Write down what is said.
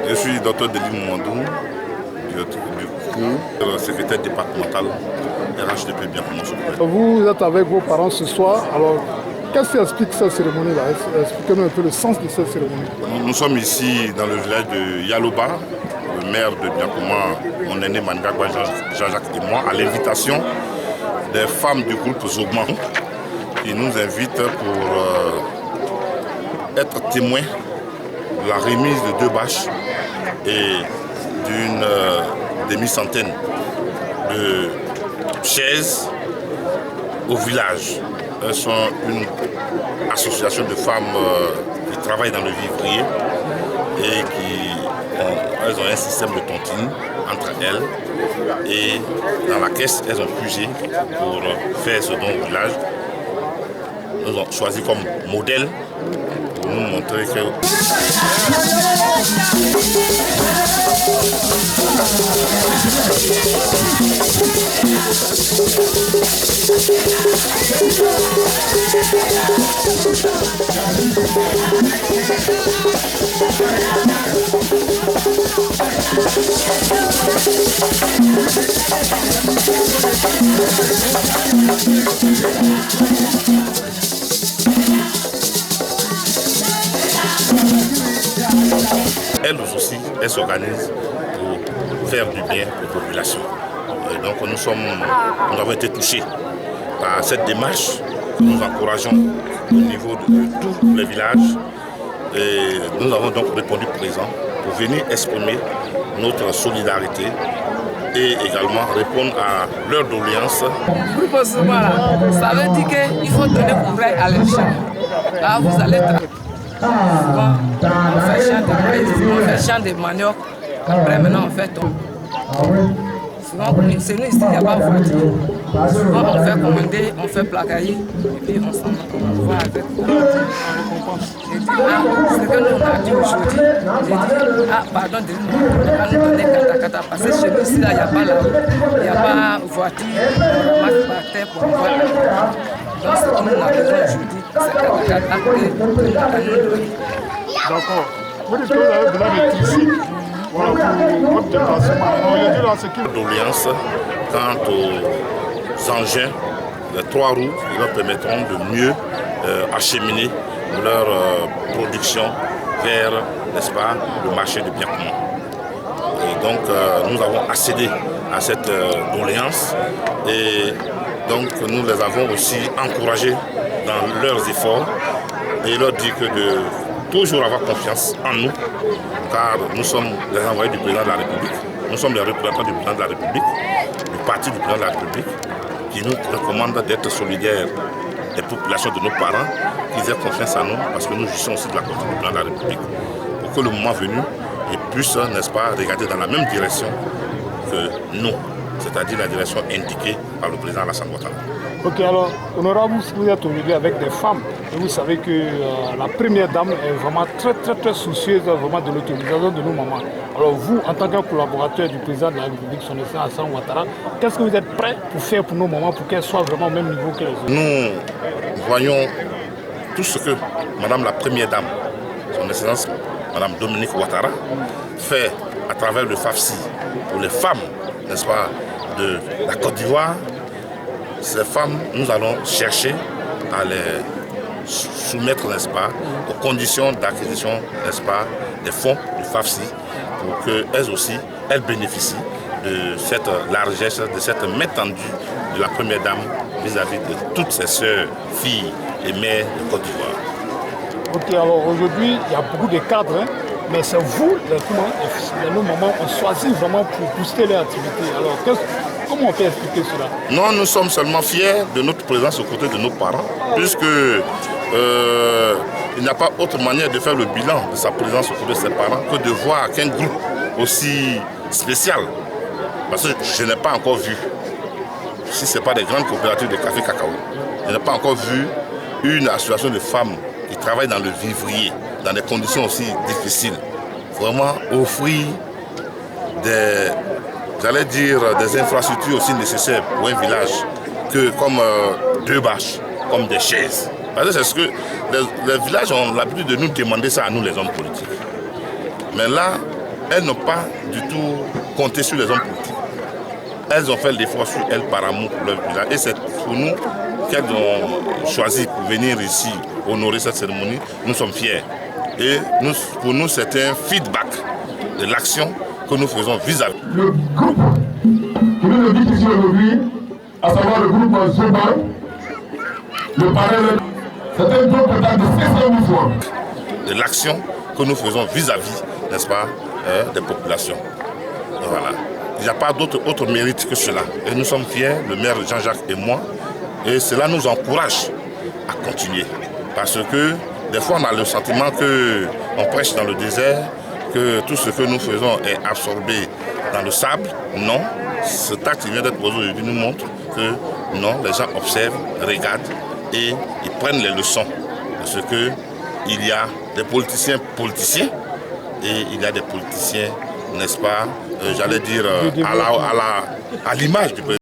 Je suis Dr Delis Mwandou, du COU, secrétaire départemental RHDP Biakouma. Vous êtes avec vos parents ce soir. Alors, qu'est-ce qui explique cette cérémonie-là? Expliquez-nous un peu le sens de cette cérémonie. Nous sommes ici dans le village de Yaloba, le maire de Biakouma, mon aîné Mangagwa Jean-Jacques et moi, à l'invitation des femmes du groupe Zogman, qui nous invitent pour être témoins de la remise de 2 bâches et d'une demi-centaine de chaises au village. Elles sont une association de femmes qui travaillent dans le vivrier et elles ont un système de tontine entre elles et dans la caisse elles ont puisé pour faire ce don au village. Nous avons choisi comme modèle pour nous montrer que elles aussi, elles s'organisent pour faire du bien aux populations. Et donc nous avons été touchés par cette démarche que nous encourageons au niveau de tous les villages. Et nous avons donc répondu présent pour venir exprimer notre solidarité et également répondre à leurs doléances. Ça veut dire qu'il faut donner courage à les gens. Là, vous allez on fait champ de maïs, on fait champ de manioc, après maintenant on fait tout. Souvent, c'est nous ici, il n'y a pas de voiture. Souvent, on fait commander, on fait placailler, et puis on s'en va avec on récompense. J'ai dit, ce que nous on a dit aujourd'hui, j'ai dit, pardon, on va nous donner kata, parce que chez nous ici, il n'y a pas la route, il n'y a pas de voiture, on ramasse par terre pour envoyer la route. Donc, ce que nous avons besoin aujourd'hui, c'est kata à nous donner. D'accord. Vous dites que vous avez besoin de tissus. Voilà pour votre déplacement. Doléance quant aux engins, les 3 roues qui leur permettront de mieux acheminer leur production vers, n'est-ce pas, le marché de Biakouma. Et donc nous avons accédé à cette doléance et donc nous les avons aussi encouragés dans leurs efforts et leur dire que de toujours avoir confiance en nous, car nous sommes les envoyés du président de la République, nous sommes les représentants du président de la République, du parti du président de la République, qui nous recommande d'être solidaires des populations de nos parents, qu'ils aient confiance en nous, parce que nous jouissons aussi de la confiance du président de la République, pour que le moment venu, ils puissent, n'est-ce pas, regarder dans la même direction que nous, c'est-à-dire la direction indiquée par le président Alassane Ouattara. Ok, alors, honorable, vous êtes aujourd'hui avec des femmes et vous savez que la première dame est vraiment très soucieuse vraiment de l'autorisation de nos mamans. Alors vous, en tant que collaborateur du président de la République, son excellence Alassane Ouattara, qu'est-ce que vous êtes prêts pour faire pour nos mamans pour qu'elles soient vraiment au même niveau que les autres? Nous voyons tout ce que Madame la première dame, son excellence Madame Dominique Ouattara, fait à travers le FAFSI pour les femmes, n'est-ce pas, de la Côte d'Ivoire. Ces femmes, nous allons chercher à les soumettre, n'est-ce pas, aux conditions d'acquisition, n'est-ce pas, des fonds du FAFSI pour qu'elles aussi, elles bénéficient de cette largesse, de cette main tendue de la première dame vis-à-vis de toutes ses sœurs, filles et mères de Côte d'Ivoire. Ok, alors aujourd'hui, il y a beaucoup de cadres, mais c'est vous, nos mamans, ont choisi vraiment pour booster leur activité. Alors, comment on peut expliquer cela? Non, nous sommes seulement fiers de notre présence aux côtés de nos parents, puisque il n'y a pas autre manière de faire le bilan de sa présence aux côtés de ses parents que de voir qu'un groupe aussi spécial, parce que je n'ai pas encore vu, si ce n'est pas des grandes coopératives de café cacao, je n'ai pas encore vu une association de femmes qui travaillent dans le vivrier, dans des conditions aussi difficiles, vraiment offrir des infrastructures aussi nécessaires pour un village, comme 2 bâches, comme des chaises. Parce que c'est ce que les villages ont l'habitude de nous demander ça à nous les hommes politiques. Mais là, elles n'ont pas du tout compté sur les hommes politiques. Elles ont fait l'effort sur elles par amour pour leur village. Et c'est pour nous qu'elles ont choisi pour venir ici honorer cette cérémonie. Nous sommes fiers. Et pour nous, c'est un feedback de l'action que nous faisons vis-à-vis. Le groupe qui nous invite ici aujourd'hui, à savoir le groupe Zoba, le parallèle, c'est un groupe de 500 fois. De l'action que nous faisons vis-à-vis, n'est-ce pas, des populations. Voilà. Il n'y a pas d'autre mérite que cela. Et nous sommes fiers, le maire Jean-Jacques et moi, et cela nous encourage à continuer. Parce que des fois, on a le sentiment qu'on prêche dans le désert, que tout ce que nous faisons est absorbé dans le sable. Non, cet acte qui vient d'être posé aujourd'hui nous montre que non, les gens observent, regardent et ils prennent les leçons. Parce qu'il y a des politiciens et il y a des politiciens, n'est-ce pas, j'allais dire, à l'image du président.